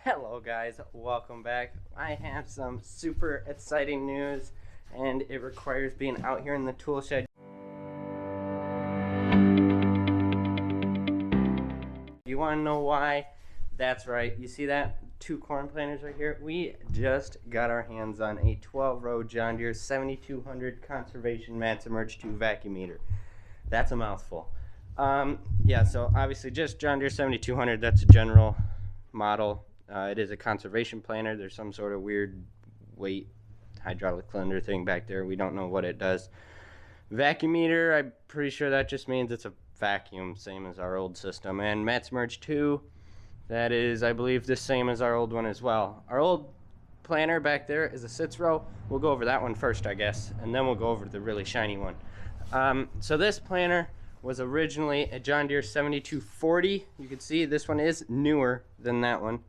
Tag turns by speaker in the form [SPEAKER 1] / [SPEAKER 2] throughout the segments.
[SPEAKER 1] Hello guys, welcome back. I have some super exciting news and it requires being out here in the tool shed. You want to know why? That's right, you see that? 2 corn planters right here? We just got our hands on a 12-row John Deere 7200 Conservation Mat Emerge 2 vacuum eater. That's a mouthful. Yeah, so obviously just John Deere 7200, that's a general model. It is a conservation planter. There's some sort of weird weight hydraulic cylinder thing back there. We don't know what it does. Vacuum eater, I'm pretty sure that just means it's a vacuum, same as our old system. And Mat Emerge 2, that is, I believe, the same as our old one as well. Our old planter back there is a 6-row. We'll go over that one first, I guess, and then we'll go over the really shiny one. So this planter was originally a John Deere 7240. You can see this one is newer than that one.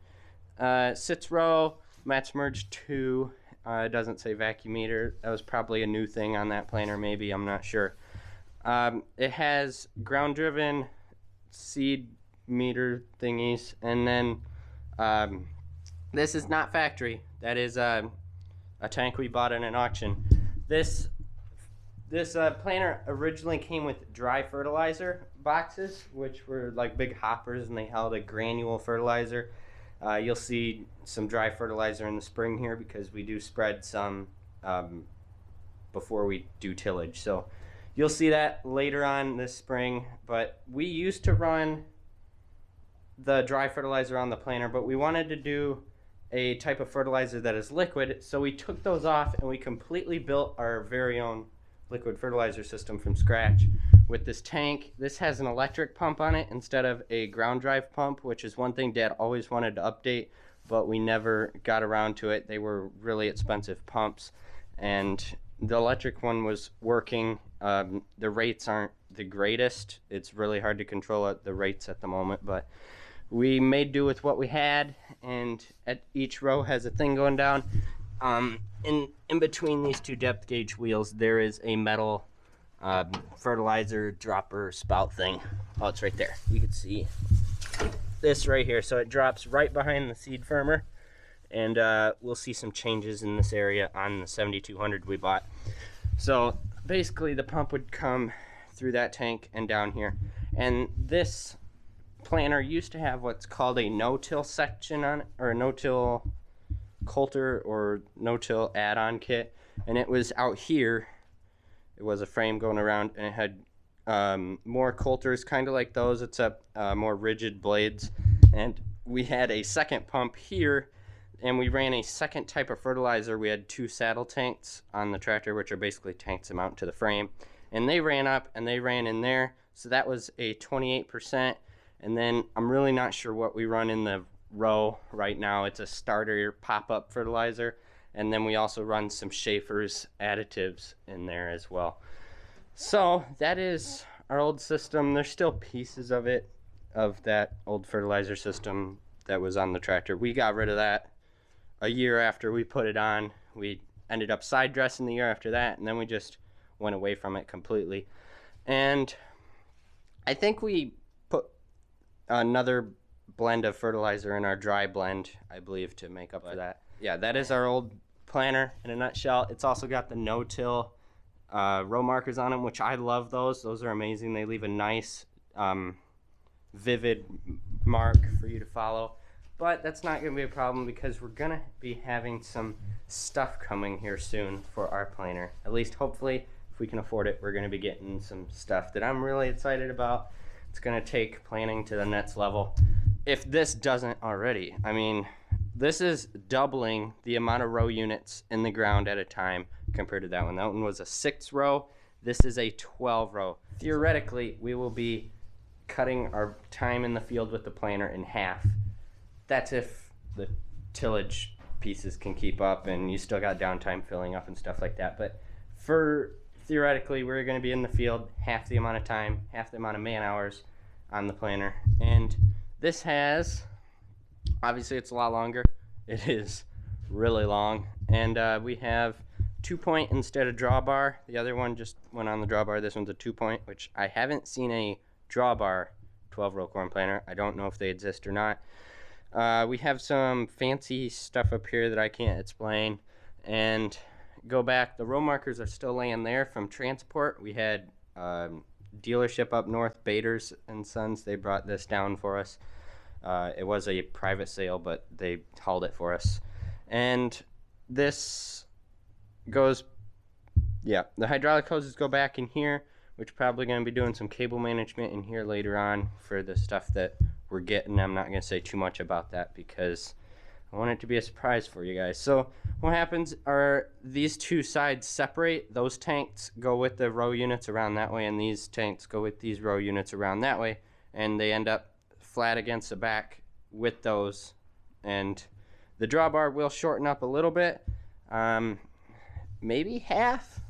[SPEAKER 1] 6-row, Mat Emerge 2. It doesn't say vacuum eater. That was probably a new thing on that planter, maybe, I'm not sure. It has ground-driven seed meter thingies, and then this is not factory. That is a tank we bought in an auction. This planter originally came with dry fertilizer boxes, which were like big hoppers, and they held a granule fertilizer. You'll see some dry fertilizer in the spring here because we do spread some before we do tillage. So you'll see that later on this spring. But we used to run the dry fertilizer on the planter, but we wanted to do a type of fertilizer that is liquid. So we took those off and we completely built our very own liquid fertilizer system from scratch with this tank. This has an electric pump on it instead of a ground drive pump, which is one thing Dad always wanted to update, but we never got around to it. They were really expensive pumps, and the electric one was working. The rates aren't the greatest. It's really hard to control the rates at the moment, but we made do with what we had, and at each row has a thing going down. In between these 2 depth gauge wheels, there is a metal fertilizer dropper spout thing. Oh, it's right there. You can see this right here. So it drops right behind the seed firmer, and we'll see some changes in this area on the 7200 we bought. So basically the pump would come through that tank and down here, and this planter used to have what's called a no-till section on it, or a no-till coulter or no-till add-on kit, and it was out here. It was a frame going around, and it had more coulters kind of like those, except more rigid blades. And we had a second pump here, and we ran a second type of fertilizer. We had 2 saddle tanks on the tractor, which are basically tanks that mount to the frame, and they ran up and they ran in there. So that was a 28%. And then I'm really not sure what we run in the row right now. It's a starter pop-up fertilizer, and then we also run some Schaefer's additives in there as well. So that is our old system. There's still pieces of it, of that old fertilizer system that was on the tractor. We got rid of that a year after we put it on. We ended up side dressing the year after that, and then we just went away from it completely. And I think we put another blend of fertilizer in our dry blend, I believe, to make up for that. Yeah, that is our old planter in a nutshell. It's also got the no-till row markers on them, which I love those. Those are amazing. They leave a nice vivid mark for you to follow. But that's not going to be a problem because we're going to be having some stuff coming here soon for our planter. At least, hopefully, if we can afford it, we're going to be getting some stuff that I'm really excited about. It's going to take planning to the next level. If this doesn't already, I mean, this is doubling the amount of row units in the ground at a time compared to that one. That one was a 6-row. This is a 12-row. Theoretically, we will be cutting our time in the field with the planter in half. That's if the tillage pieces can keep up and you still got downtime filling up and stuff like that. But theoretically, we're going to be in the field half the amount of time, half the amount of man hours on the planter. And this has, obviously it's a lot longer. It is really long. And we have 2-point instead of drawbar. The other one just went on the drawbar. This one's a 2-point, which I haven't seen a drawbar 12-row corn planter. I don't know if they exist or not. We have some fancy stuff up here that I can't explain. And go back, the row markers are still laying there from transport. We had dealership up north, Bader's and Sons. They brought this down for us. It was a private sale, but they hauled it for us. And this goes, yeah, the hydraulic hoses go back in here, which probably going to be doing some cable management in here later on for the stuff that we're getting. I'm not going to say too much about that because I want it to be a surprise for you guys. So what happens are these two sides separate. Those tanks go with the row units around that way, and these tanks go with these row units around that way, and they end up flat against the back with those. And the drawbar will shorten up a little bit, maybe half,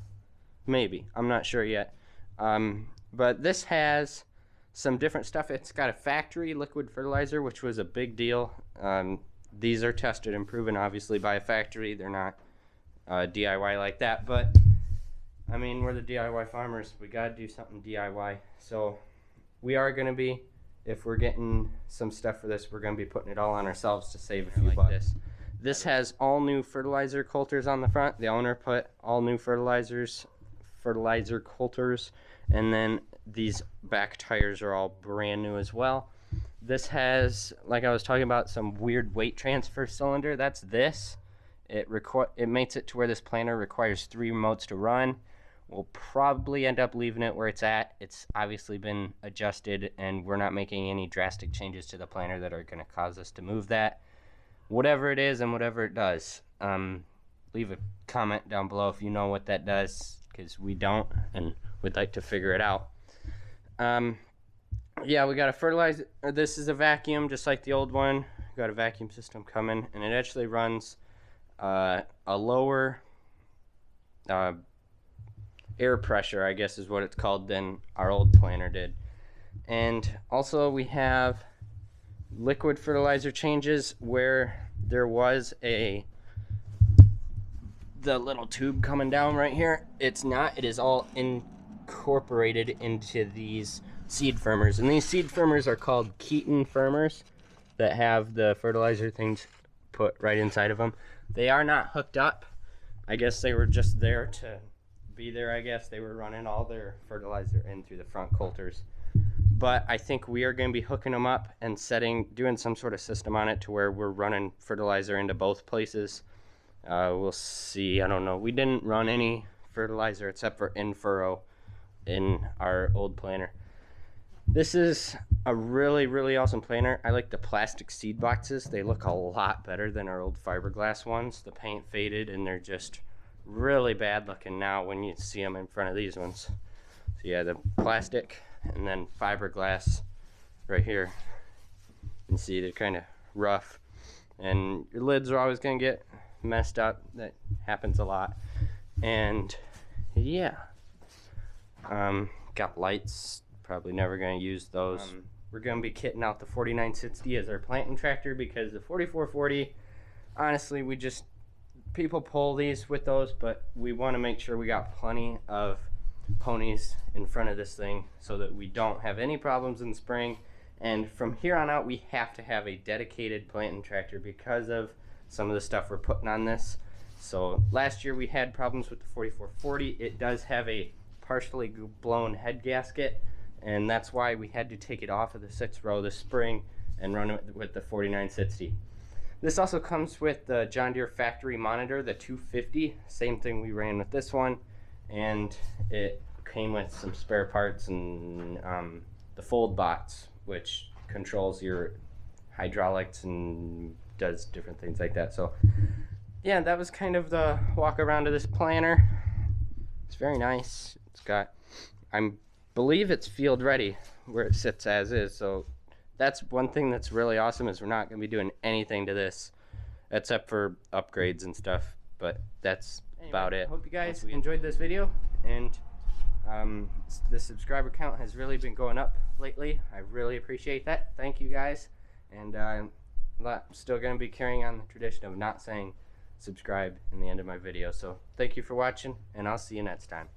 [SPEAKER 1] maybe, I'm not sure yet. But this has some different stuff. It's got a factory liquid fertilizer, which was a big deal. These are tested and proven obviously by a factory. They're not DIY like that, but I mean, we're the DIY farmers. We got to do something DIY. So we are going to be, if we're getting some stuff for this, we're going to be putting it all on ourselves to save a few bucks. This has all new fertilizer coulters on the front. The owner put all new fertilizer coulters, and then these back tires are all brand new as well. This has, like I was talking about, some weird weight transfer cylinder. That's this. It makes it to where this planter requires 3 remotes to run. We'll probably end up leaving it where it's at. It's obviously been adjusted, and we're not making any drastic changes to the planter that are going to cause us to move that. Whatever it is and whatever it does, leave a comment down below if you know what that does, because we don't and we'd like to figure it out. Yeah, we got a fertilizer. This is a vacuum just like the old one. We got a vacuum system coming, and it actually runs a lower air pressure, I guess is what it's called, than our old planter did. And also we have liquid fertilizer changes where there was the little tube coming down right here. It's not. It is all incorporated into these seed firmers, and these seed firmers are called Keaton firmers that have the fertilizer things put right inside of them. They are not hooked up. I guess they were just there to be there. I guess they were running all their fertilizer in through the front coulters, but I think we are going to be hooking them up and doing some sort of system on it to where we're running fertilizer into both places. We'll see. I don't know. We didn't run any fertilizer except for in furrow in our old planter. This is a really, really awesome planter. I like the plastic seed boxes. They look a lot better than our old fiberglass ones. The paint faded, and they're just really bad looking now when you see them in front of these ones. So yeah, the plastic and then fiberglass right here. You can see they're kind of rough, and your lids are always going to get messed up. That happens a lot. And yeah, got lights. Probably never going to use those. We're going to be kitting out the 4960 as our planting tractor, because the 4440, honestly, people pull these with those, but we want to make sure we got plenty of ponies in front of this thing so that we don't have any problems in the spring. And from here on out, we have to have a dedicated planting tractor because of some of the stuff we're putting on this. So last year we had problems with the 4440. It does have a partially blown head gasket, and that's why we had to take it off of the 6th row this spring and run it with the 4960. This also comes with the John Deere factory monitor, the 250. Same thing we ran with this one, and it came with some spare parts and the fold box, which controls your hydraulics and does different things like that. So yeah, that was kind of the walk around of this planter. It's very nice. It's got, I believe it's field ready where it sits as is. So that's one thing that's really awesome, is we're not going to be doing anything to this except for upgrades and stuff. But that's about it. I hope you guys enjoyed this video, and the subscriber count has really been going up lately. I really appreciate that. Thank you guys. And I'm still going to be carrying on the tradition of not saying subscribe in the end of my video. So thank you for watching, and I'll see you next time.